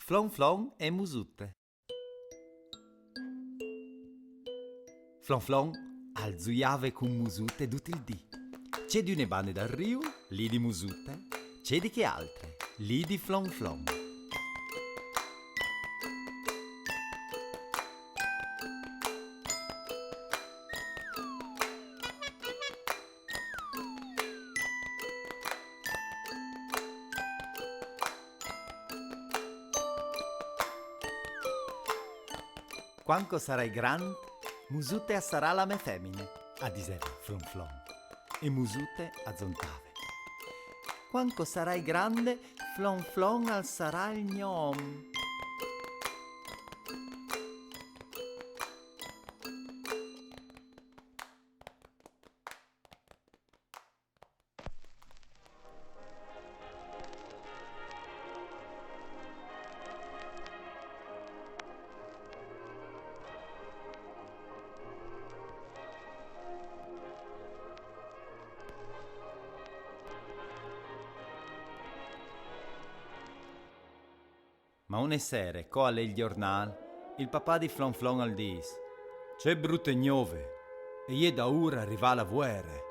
Flon Flon e Musute. Flon Flon alzuiave con Musute tutto il dì. C'è di une bande dal Rio, lì di Musute, c'è di che altre, lì di Flon Flon. Quando sarai grande, Musute sarà la me femmine, a diseva Flon Flon. E Musute azzontave. Quando sarai grande, Flon Flon alzarà il gnom. Ma une sere, co alle il giornal, il papà di Flon Flon al dis: c'è brutte gnove, e je da ora arriva la guerra.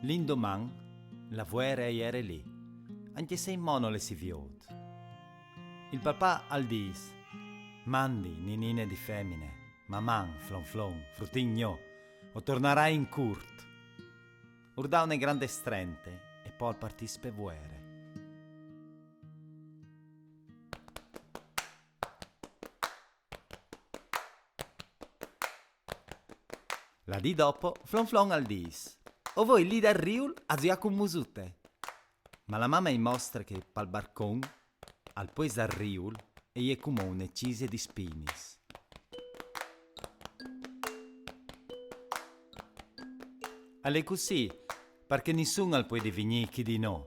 L'indoman, la guerra era lì, anche se in mono le si viot. Il papà al dis: mandi ninine di femmine, maman, Flon Flon, fruttigno, o tornerai in curt. Urdà une grande strente e poi partis per guerra. La di dopo, Flon Flon al dis: o voi lì dal Riul a zia con Musute. Ma la mamma mi mostra che pal barcon, al pues dal Riul, e je come une cise di spinis. Alle così, perché nessuno al può divenire chi di no,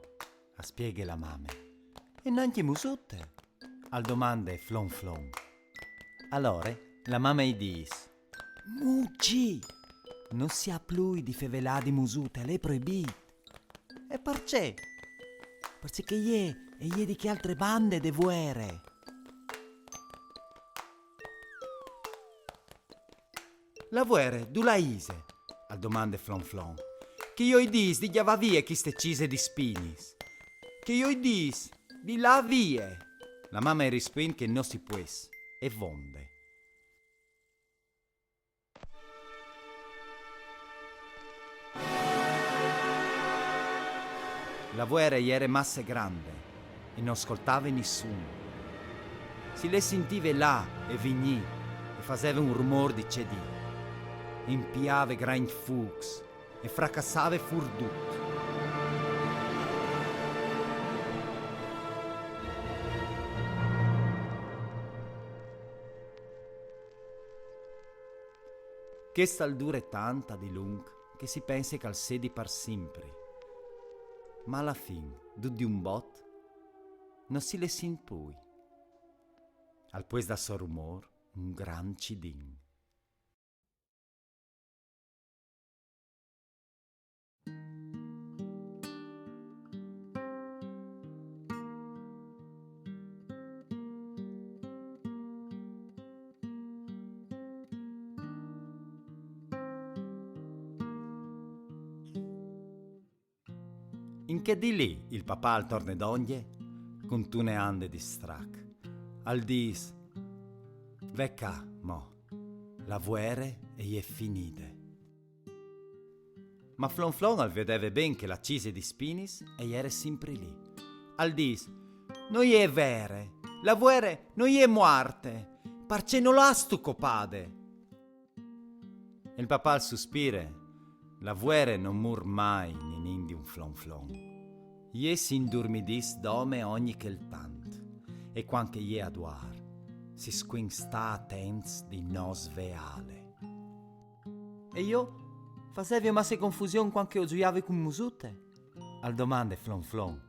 a spieghe la mamma. E neanche Musute, al domande Flon Flon. Allora, la mamma gli dis: Mucci! Non si ha più di fevelà di Musute, lei proibito. E perché? Perché e di che altre bande de vuere. La vuere, du la ise? Al domande Flon Flon. Che io dis di giava vie chi ste cise di spinis. Che io dis di la vie. La mamma rispon che non si pues, e vonde. La guerra era massa grande e non ascoltava nessuno. Si le sentiva là e vigni e faceva un rumore di cedì. Impiava gran fuocs e fracassava furdut. Che stal dure tanta di lung che si pensa che al sedi per sempre. Ma alla fin, di un bot, non si le sin poi. Al pues da so rumor, un gran cidin. In che di lì il papà al torne d'oglie, con tune ande di strac, al dis: vecca, mo, la vuere e è finite. Ma Flon Flon al vedeva ben che la cise di spinis e era sempre lì. Al dis: non è vere, la vuere non è muarte, parce non l'ha stu copade. Il papà al sospire: la vuere non mur mai in di un Flon Flon. Ie si indurmidis dome ogni che tant, e quanche ie aduar, si squinsta attents di nos veale. E io Facevi ma se confusione quando gioiavi con musute? Al domande Flon Flon.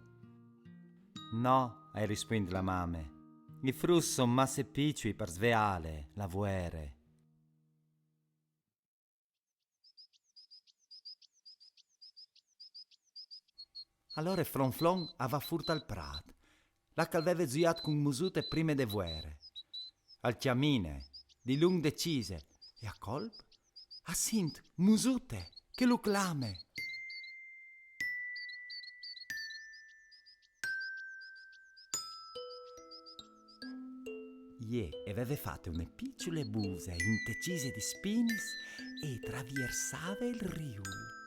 No, hai risposto la mame. I frus son masse piccoli per sveale, la vuere. Allora Flon Flon aveva furto al prat. La che aveva gioiato con musute prime de vuere. Al chiamine, di lung decise, e a colp? A sint, musute, che lo clame. E aveva fatto una piccole buse intecise di spinis e traversava il riul.